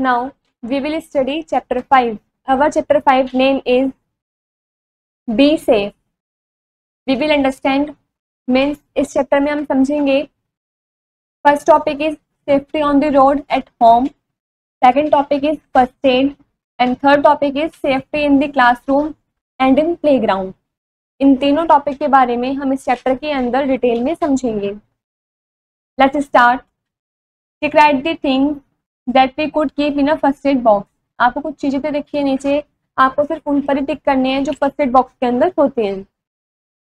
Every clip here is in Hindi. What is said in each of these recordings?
Now we will study chapter 5. Our chapter 5 name is Be Safe. We will understand means इस चैप्टर में हम समझेंगे first topic is safety on the road at home, second topic is first aid and third topic is safety in the classroom and in playground. इन तीनों टॉपिक के बारे में हम इस चैप्टर के अंदर डिटेल में समझेंगे। Let's start. Tick right the things that we could keep in a first aid box. आपको कुछ चीज़ें तो देखिए नीचे, आपको सिर्फ उन पर ही टिक करने हैं जो फर्स्ट एड बॉक्स के अंदर होते हैं।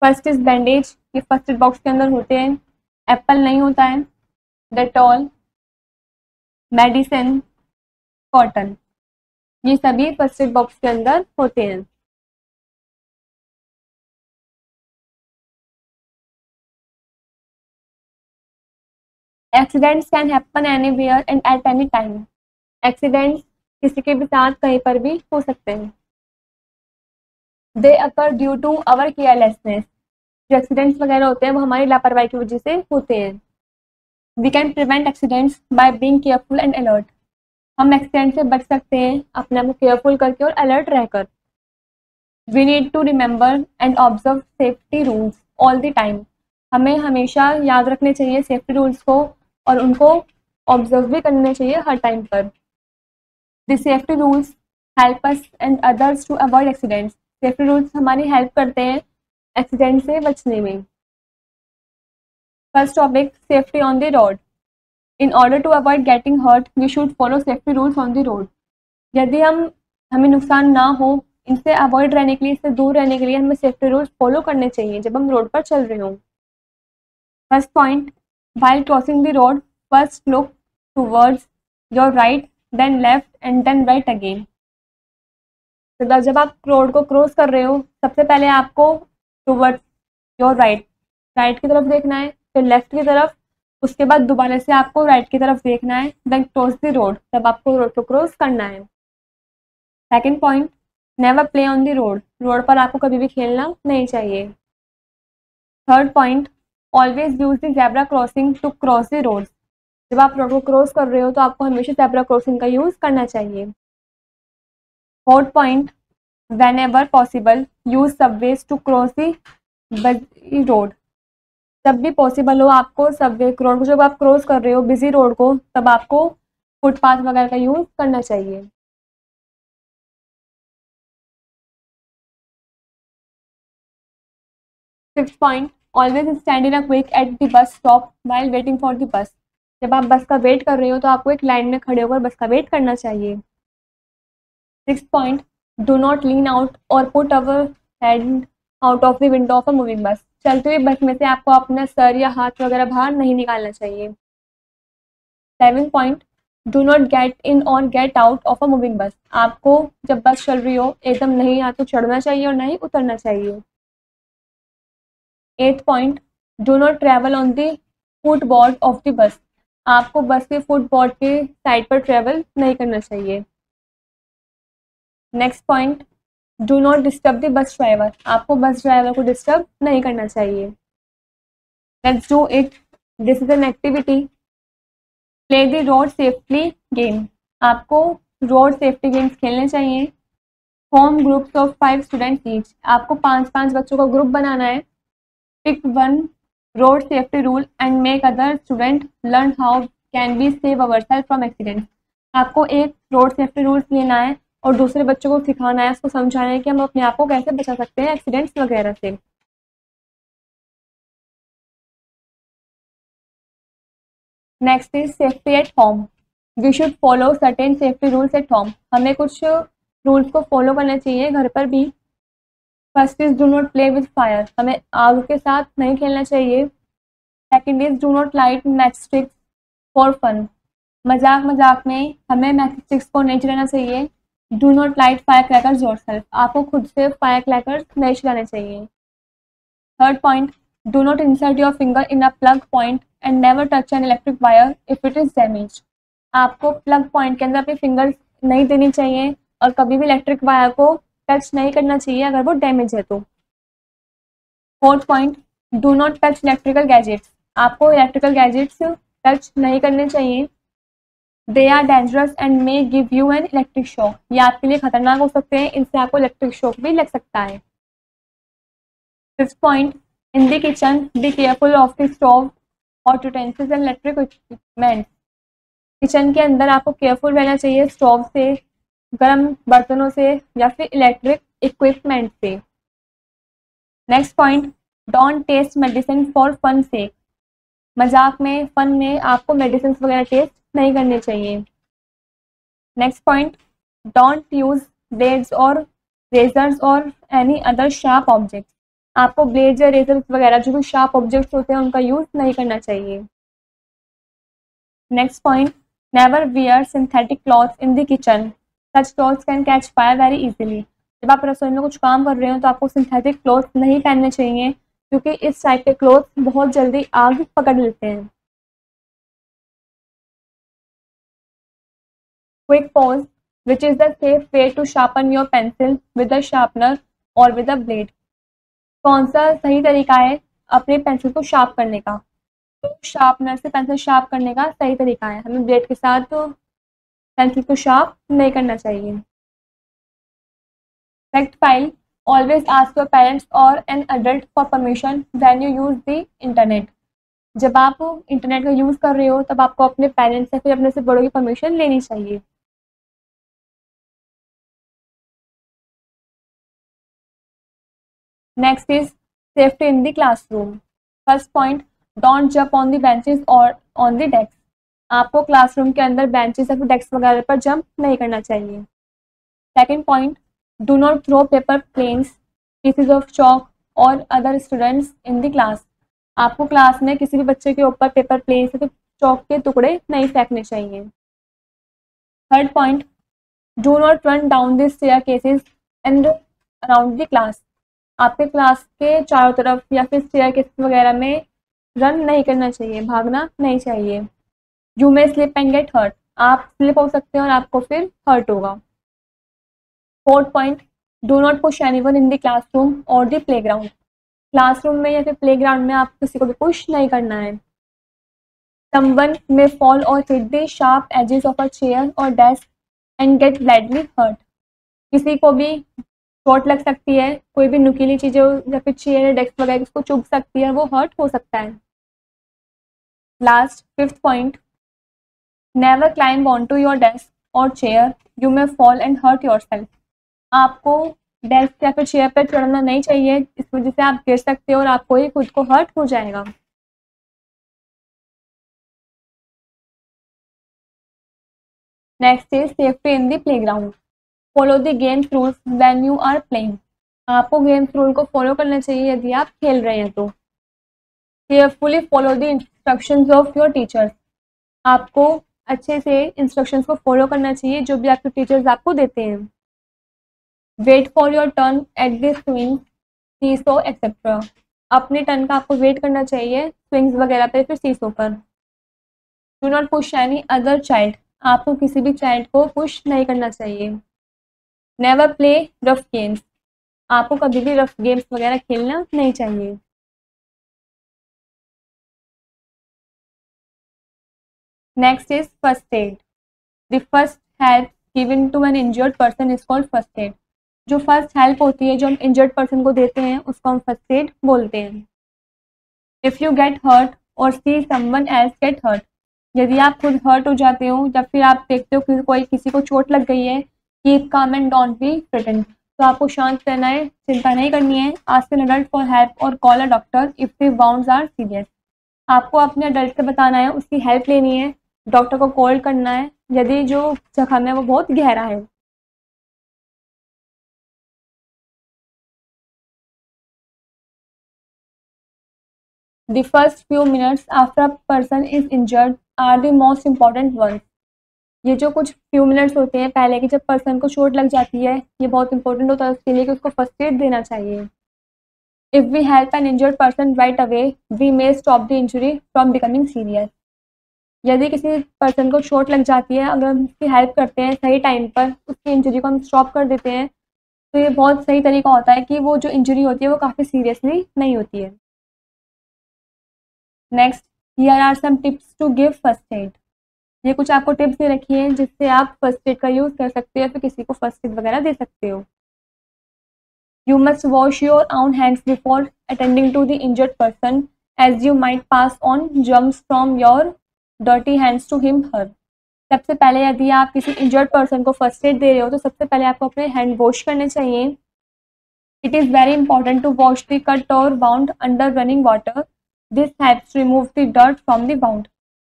फर्स्ट इज बैंडेज, ये फर्स्ट एड बॉक्स के अंदर होते हैं। एप्पल नहीं होता है। डेटॉल, मेडिसिन, कॉटन, ये सभी फर्स्ट एड बॉक्स के अंदर होते हैं। Accidents can happen anywhere and at any time. Accidents किसी के भी साथ कहीं पर भी हो सकते हैं। They occur due to our carelessness. जो एक्सीडेंट्स वगैरह होते हैं वो हमारी लापरवाही की वजह से होते हैं। We can prevent accidents by being careful and alert. हम एक्सीडेंट से बच सकते हैं अपने आप को केयरफुल करके और अलर्ट रहकर। We need to remember and observe safety rules all the time. हमें हमेशा याद रखने चाहिए सेफ्टी रूल्स को और उनको ऑब्जर्व भी करने चाहिए हर टाइम पर। The safety rules help us and others to avoid accidents. Safety rules हमारी हेल्प करते हैं एक्सीडेंट से बचने में। First topic, safety on the road. In order to avoid getting hurt we should follow safety rules on the road. यदि हमें नुकसान ना हो, इनसे अवॉइड रहने के लिए, इससे दूर रहने के लिए हमें सेफ्टी रूल्स फॉलो करने चाहिए जब हम रोड पर चल रहे हों। First point, while crossing the road first look towards your right then left and then right again. तो जब आप रोड को क्रॉस कर रहे हो सबसे पहले आपको टूवर्ड्स योर राइट, राइट की तरफ देखना है, फिर लेफ्ट की तरफ, उसके बाद दोबारा से आपको राइट की तरफ देखना है, देन क्रॉस द रोड, तब आपको रोड को क्रॉस करना है। Second point, never play on the road. Road पर आपको कभी भी खेलना नहीं चाहिए। Third point, always use the zebra crossing to cross the road. जब आप रोड को क्रॉस कर रहे हो तो आपको हमेशा ज़ेब्रा क्रॉसिंग का यूज़ करना चाहिए। Fourth point, whenever possible use subways to cross the busy road। जब भी पॉसिबल हो आपको सबवे रोड को, जब आप क्रॉस कर रहे हो बिजी रोड को, तब आपको फुटपाथ वगैरह का यूज करना चाहिए। Fifth point, always stand in a quick at the bus stop while waiting for the bus. जब आप बस का वेट कर रहे हो तो आपको एक लाइन में खड़े होकर बस का वेट करना चाहिए। Sixth point, do not lean out or put our hand out of the window of a moving bus. चलते हुए बस में से आपको अपना सर या हाथ वगैरह बाहर नहीं निकालना चाहिए। Seventh point, do not get in or get out of a moving bus. आपको जब बस चल रही हो एकदम नहीं या तो चढ़ना चाहिए और नहीं उतरना चाहिए। Eighth point, do not travel on the footboard of the bus. आपको बस के फुटबोर्ड के साइड पर ट्रैवल नहीं करना चाहिए। Next point, do not disturb the bus driver. आपको बस ड्राइवर को डिस्टर्ब नहीं करना चाहिए। Let's do it, this is an activity. Play the road safety game. आपको रोड सेफ्टी गेम्स खेलने चाहिए। Form groups of 5 students each. आपको 5-5 बच्चों का ग्रुप बनाना है। Pick one road safety rule and make other student learn how can be save ourselves from accident. आपको एक रोड सेफ्टी रूल्स लेना है और दूसरे बच्चों को सिखाना है, उसको समझाना है कि हम अपने आप को कैसे बचा सकते हैं एक्सीडेंट्स वगैरह से। Next is safety at home. We should follow certain safety rules at home. हमें कुछ रूल्स को फॉलो करना चाहिए घर पर भी। First is do not play with fire. हमें आग के साथ नहीं खेलना चाहिए। Second is do not light match sticks for fun. मजाक मजाक में हमें मैच स्टिक्स को नहीं चलाना चाहिए। Do not light fire crackers yourself. आपको खुद से फायर क्रैकर्स नहीं चलाने चाहिए। Third point, do not insert your finger in a plug point and never touch an electric wire if it is damage. आपको प्लग पॉइंट के अंदर अपनी फिंगर नहीं देनी चाहिए और कभी भी इलेक्ट्रिक वायर को टच नहीं करना चाहिए अगर वो डैमेज है तो। Fourth point, do not touch electrical gadgets. आपको इलेक्ट्रिकल गैजेट्स टच नहीं करने चाहिए। They are dangerous and may give you an electric shock, ये आपके लिए खतरनाक हो सकते हैं, इनसे आपको इलेक्ट्रिक शॉक भी लग सकता है। 5th point, in the kitchen be careful of the stove or utensils and electric equipment. Kitchen के अंदर आपको केयरफुल रहना चाहिए स्टोव से, गर्म बर्तनों से या फिर इलेक्ट्रिक इक्विपमेंट से। Next point, don't taste medicine for fun से, मजाक में फन में आपको मेडिसिन वगैरह टेस्ट नहीं करने चाहिए। Next point, don't use blades और रेजर्स और एनी अदर शार्प ऑब्जेक्ट, आपको ब्लेड्स या रेजर्स वगैरह जो भी शार्प ऑब्जेक्ट्स होते हैं उनका यूज नहीं करना चाहिए। Next point, never wear synthetic clothes in the kitchen, such clothes can catch fire very easily. जब आप रसोई में कुछ काम कर रहे हो तो आपको सिंथेटिक क्लॉथ नहीं पहनने चाहिए, क्योंकि इस टाइप के क्लॉथ बहुत जल्दी आग पकड़ लेते हैं। Quick pause, which is the safe way to sharpen your pencil with a sharpener और विद अ ब्लेड, कौन सा सही तरीका है अपने पेंसिल को शार्प करने का? तो शार्पनर से पेंसिल शार्प करने का सही तरीका है, हमें ब्लेड के साथ तो पेंसिल को शार्प नहीं करना चाहिए। Fact file, always ask your parents or an adult for permission when you use the internet, जब आप इंटरनेट का यूज़ कर रहे हो तब आपको अपने पेरेंट्स या फिर अपने से बड़ों की परमिशन लेनी चाहिए। Next is safety in the classroom. First point, don't jump on the benches और ऑन द डेस्क, आपको क्लासरूम के अंदर बेंचेस या फिर डेस्क वगैरह पर जंप नहीं करना चाहिए। Second point, do not throw paper planes, pieces of chalk or other students in the class, आपको क्लास में किसी भी बच्चे के ऊपर पेपर प्लेन्स या फिर चॉक के टुकड़े नहीं फेंकने चाहिए। Third point, do not run down the staircases and around the class, आपके क्लास के चारों तरफ या फिर स्टेयरकेसेस वगैरह में रन नहीं करना चाहिए, भागना नहीं चाहिए। You may slip and get hurt, आप स्लिप हो सकते हैं और आपको फिर हर्ट होगा। Fourth point, do not push anyone in the classroom और द प्लेग्राउंड, क्लासरूम में या फिर प्लेग्राउंड में आप किसी को भी पुश नहीं करना है। Someone may fall or hit the sharp edges of a chair or desk and get badly hurt, किसी को भी चोट लग सकती है, कोई भी नुकीली चीज़ें या फिर चेयर या डेस्क वगैरह उसको चुभ सकती है, वो हर्ट हो सकता है। Last fifth point, never climb on to your desk or chair, you may fall and hurt yourself, आपको डेस्क या फिर चेयर पर चढ़ना नहीं चाहिए, इस वजह से आप गिर सकते हो और आपको ही खुद को हर्ट हो जाएगा। Next is safety in the playground, follow the games rules when you are playing, आपको गेम्स रूल को फॉलो करना चाहिए यदि आप खेल रहे हैं तो। Carefully follow the instructions of your teachers, आपको अच्छे से इंस्ट्रक्शंस को फॉलो करना चाहिए जो भी आपके टीचर्स आपको देते हैं। Wait for your turn at the swing, seesaw etcetera, अपने टर्न का आपको वेट करना चाहिए स्विंग्स वगैरह पे फिर सीसो पर। Do not push any other child, आपको किसी भी चाइल्ड को पुश नहीं करना चाहिए। नेवर प्ले रफ गेम्स, आपको कभी भी रफ गेम्स वगैरह खेलना नहीं चाहिए। Next is first aid, the first help given to an injured person is called first aid, जो फर्स्ट हेल्प होती है जो हम इंजर्ड पर्सन को देते हैं उसको हम फर्स्ट एड बोलते हैं। इफ़ यू गेट हर्ट और see someone else get hurt, यदि आप खुद हर्ट हो जाते हो या फिर आप देखते हो कि कोई किसी को चोट लग गई है, keep calm and don't be फ्रिटेंड, तो आपको शांत रहना है, चिंता नहीं करनी है। Ask an adult for help or call a doctor if the wounds are serious, आपको अपने अडल्ट से बताना है, उसकी हेल्प लेनी है, डॉक्टर को कॉल करना है यदि जो जख्म है वो बहुत गहरा है। The first few minutes after a person is injured are the most important ones, ये जो कुछ फ्यू मिनट्स होते हैं पहले कि जब पर्सन को चोट लग जाती है ये बहुत इंपॉर्टेंट होता है उसके लिए कि उसको फर्स्ट एड देना चाहिए। If we help an injured person right away we may stop the injury from becoming serious, यदि किसी पर्सन को चोट लग जाती है अगर हम उसकी हेल्प करते हैं सही टाइम पर उसकी इंजरी को हम स्टॉप कर देते हैं तो ये बहुत सही तरीका होता है कि वो जो इंजरी होती है वो काफ़ी सीरियसली नहीं होती है। Next, here are some tips to give first aid, ये कुछ आपको टिप्स दे रखी हैं जिससे आप फर्स्ट एड का यूज़ कर सकते हो या फिर किसी को फर्स्ट एड वगैरह दे सकते हो। You must wash your own hands before attending to the injured person, as you might pass on germs from your dirty hands to him her. सबसे पहले यदि आप किसी इंजर्ड पर्सन को फर्स्ट एड दे रहे हो तो सबसे पहले आपको अपने हैंड वॉश करने चाहिए। It is very important to wash the cut or wound under running water. This helps remove the dirt from the wound.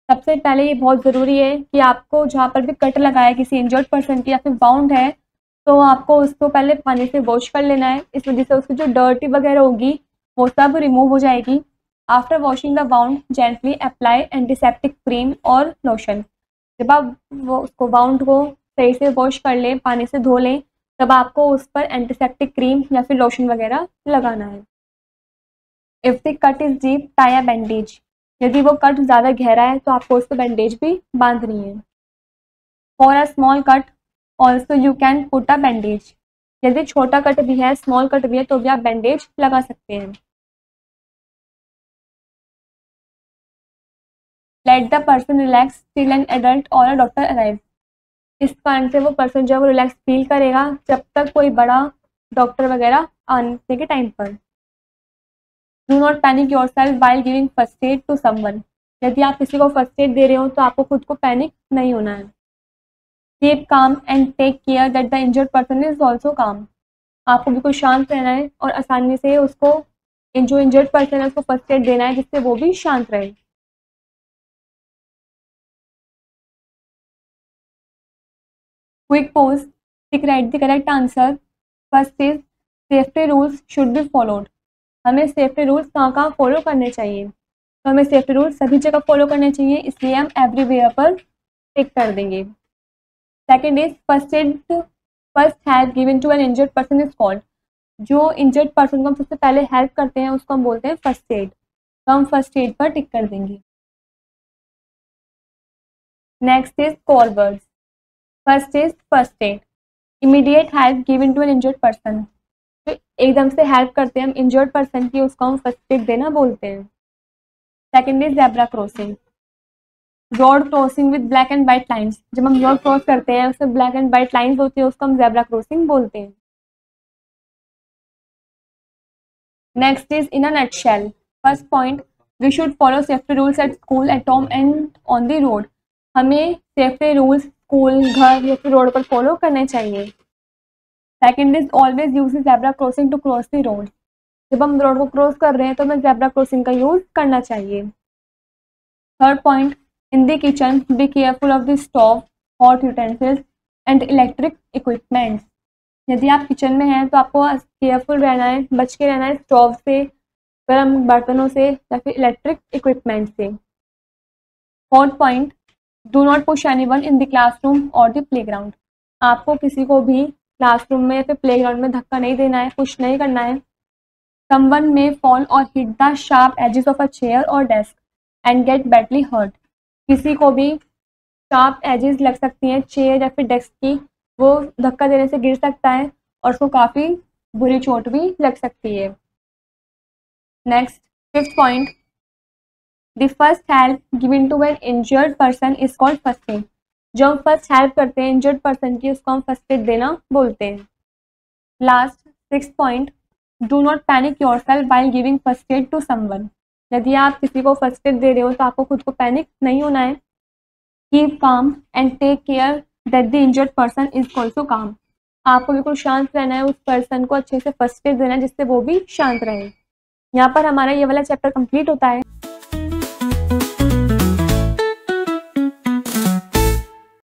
सबसे पहले ये बहुत ज़रूरी है कि आपको जहाँ पर भी कट लगा है किसी इंजर्ड पर्सन की या फिर बाउंड है तो आपको उसको पहले पानी से वॉश कर लेना है। इस वजह से उसकी जो डर्टी वगैरह होगी वो सब रिमूव हो जाएगी। After washing the bound gently apply antiseptic cream और लोशन। जब आप उसको बाउंड को सही से वॉश कर लें, पानी से धो लें, तब आपको उस पर एंटीसेप्टिक क्रीम या फिर लोशन वगैरह लगाना है। If the cut is deep tie a bandage. यदि वो कट ज़्यादा गहरा है तो आपको उस पर बैंडेज भी बांधनी है। For a small cut also you can put a bandage. यदि छोटा कट भी है, स्मॉल कट भी है, तो भी आप बैंडेज लगा सकते हैं। Let the person relax till an adult और अ डॉक्टर अराइव। इस कारण से वो पर्सन जो है वो रिलैक्स फील करेगा जब तक कोई बड़ा डॉक्टर वगैरह आने के टाइम पर। Do not panic yourself while giving first aid to someone. यदि आप किसी को फर्स्ट एड दे रहे हो तो आपको खुद को पैनिक नहीं होना है। Keep calm and take care that the injured person is also calm. आपको बिल्कुल शांत रहना है और आसानी से उसको जो इंजर्ड पर्सन है उसको फर्स्ट एड देना है जिससे वो भी शांत रहे। Quick pose tick right the correct answer. First is safety rules should be followed. हमें सेफ्टी रूल्स कहाँ कहाँ फॉलो करने चाहिए, तो हमें सेफ्टी रूल्स सभी जगह फॉलो करने चाहिए, इसलिए हम एवरीवेयर पर टिक कर देंगे। Second is first help given to an injured person is called. जो इंजर्ड पर्सन को हम सबसे पहले हेल्प करते हैं उसको हम बोलते हैं फर्स्ट एड, तो हम फर्स्ट एड पर टिक कर देंगे। Next is call words. First is first aid, immediate help given to an injured person. तो एकदम से हेल्प करते हैं हम इंजर्ड पर्सन की, उसको हम फर्स्ट एड देना बोलते हैं। Second is zebra crossing, road crossing with black and white lines. जब हम रोड क्रॉस करते हैं उसमें ब्लैक एंड वाइट लाइन्स होती है उसको हम ज़ेब्रा क्रॉसिंग बोलते हैं। Next is in a nutshell. First point, we should follow safety rules at school, at home and on the road. हमें सेफ्टी रूल्स स्कूल, घर या फिर रोड पर फॉलो करने चाहिए। Second is always use zebra crossing to cross the road. जब हम रोड को क्रॉस कर रहे हैं तो हमें ज़ेब्रा क्रॉसिंग का यूज़ करना चाहिए। Third point, in the kitchen be careful of the stove, hot utensils and electric equipments. यदि आप किचन में हैं तो आपको केयरफुल रहना है, बच के रहना है स्टोव से, गर्म बर्तनों से या फिर इलेक्ट्रिक इक्विपमेंट से। Fourth point, do not push anyone in the classroom और द प्लेग्राउंड। आपको किसी को भी क्लासरूम में या फिर प्लेग्राउंड में धक्का नहीं देना है, पुश नहीं करना है। Someone may fall or hit the sharp edges of a chair or desk and get badly hurt. किसी को भी शार्प एजेस लग सकती हैं चेयर या फिर डेस्क की, वो धक्का देने से गिर सकता है और उसको काफ़ी बुरी चोट भी लग सकती है। Next, fifth point, the first help given to an injured person is called first aid. जो हम फर्स्ट हेल्प करते हैं इंजर्ड पर्सन की उसको हम फर्स्ट एड देना बोलते हैं। Last, sixth point, do not panic yourself while giving first aid to someone. यदि आप किसी को फर्स्ट एड दे रहे हो तो आपको खुद को पैनिक नहीं होना है। Keep calm and take care that the injured person is also calm. आपको बिल्कुल शांत रहना है, उस पर्सन को अच्छे से फर्स्ट एड देना है जिससे वो भी शांत रहे। यहाँ पर हमारा ये वाला चैप्टर कंप्लीट होता है।